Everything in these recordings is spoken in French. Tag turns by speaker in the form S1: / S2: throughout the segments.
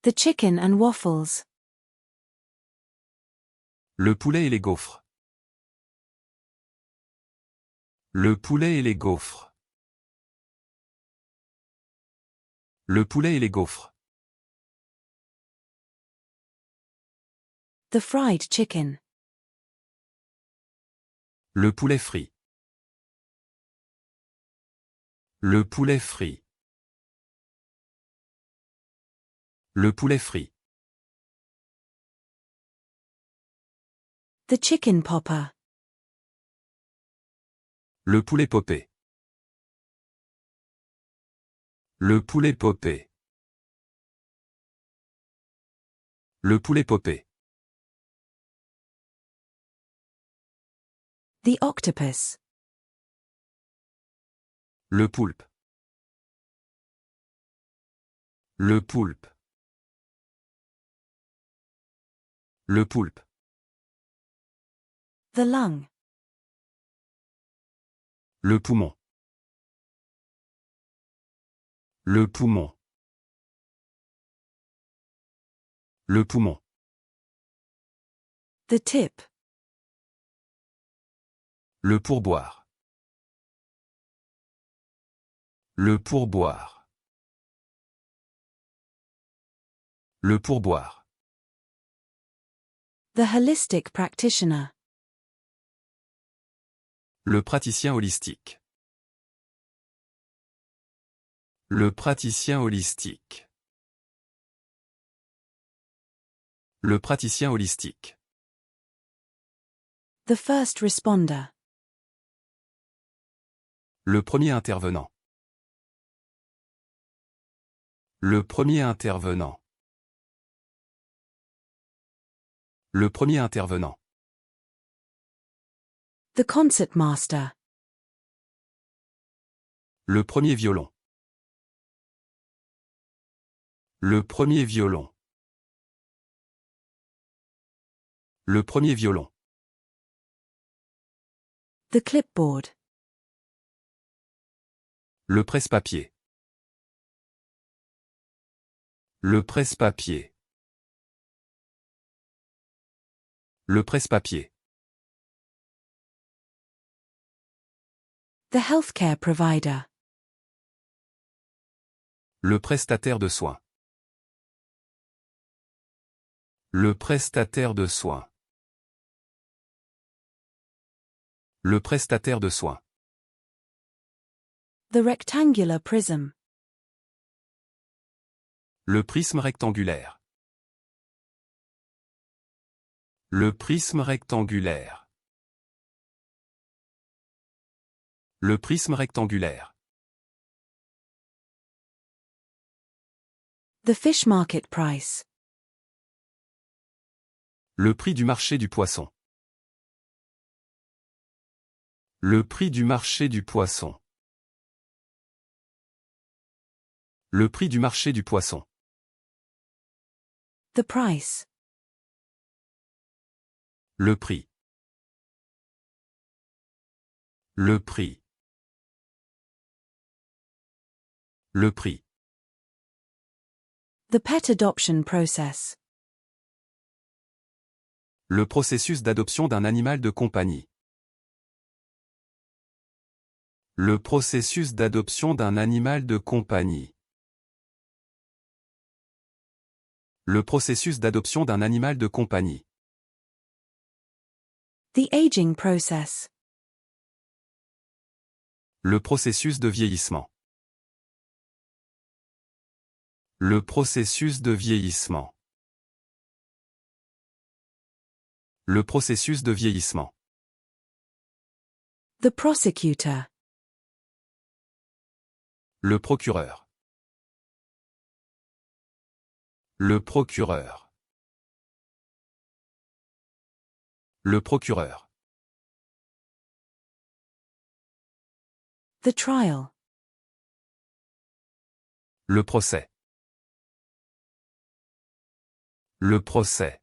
S1: The chicken and waffles.
S2: Le poulet et les gaufres. Le poulet et les gaufres. Le poulet et les gaufres.
S1: The fried chicken.
S2: Le poulet frit. Le poulet frit. Le poulet frit.
S1: The chicken popper.
S2: Le poulet popé. Le poulet popé. Le poulet popé.
S1: The octopus.
S2: Le poulpe. Le poulpe. Le poulpe.
S1: The lung.
S2: Le poumon. Le poumon. Le poumon.
S1: The tip.
S2: Le pourboire. Le pourboire. Le pourboire.
S1: The holistic practitioner.
S2: Le praticien holistique. Le praticien holistique. Le praticien holistique.
S1: The first responder.
S2: Le premier intervenant. Le premier intervenant. Le premier intervenant.
S1: The concertmaster.
S2: Le premier violon. Le premier violon. Le premier violon.
S1: The clipboard.
S2: Le presse-papier. Le presse-papier. Le presse-papier.
S1: The healthcare provider.
S2: Le prestataire de soins. Le prestataire de soins. Le prestataire de soins.
S1: The rectangular prism.
S2: Le prisme rectangulaire. Le prisme rectangulaire. Le prisme rectangulaire.
S1: The fish market price.
S2: Le prix du marché du poisson. Le prix du marché du poisson. Le prix du marché du poisson.
S1: The price.
S2: Le prix. Le prix. Le prix.
S1: The pet adoption process.
S2: Le processus d'adoption d'un animal de compagnie. Le processus d'adoption d'un animal de compagnie. Le processus d'adoption d'un animal de compagnie.
S1: The aging process.
S2: Le processus de vieillissement. Le processus de vieillissement. Le processus de vieillissement.
S1: The prosecutor.
S2: Le procureur. Le procureur. Le procureur.
S1: The trial.
S2: Le procès. Le procès.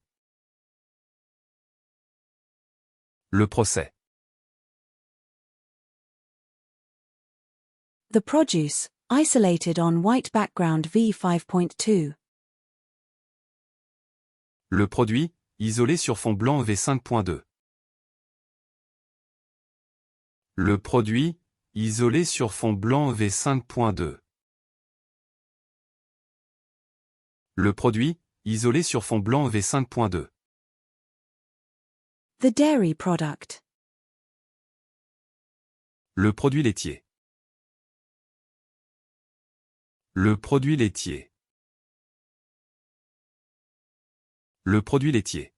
S2: Le procès.
S1: The produce, isolated on white background v5.2.
S2: Le produit, isolé sur fond blanc V5.2. Le produit, isolé sur fond blanc V5.2. Le produit, isolé sur fond blanc V5.2.
S1: The dairy product.
S2: Le produit laitier. Le produit laitier. Le produit laitier.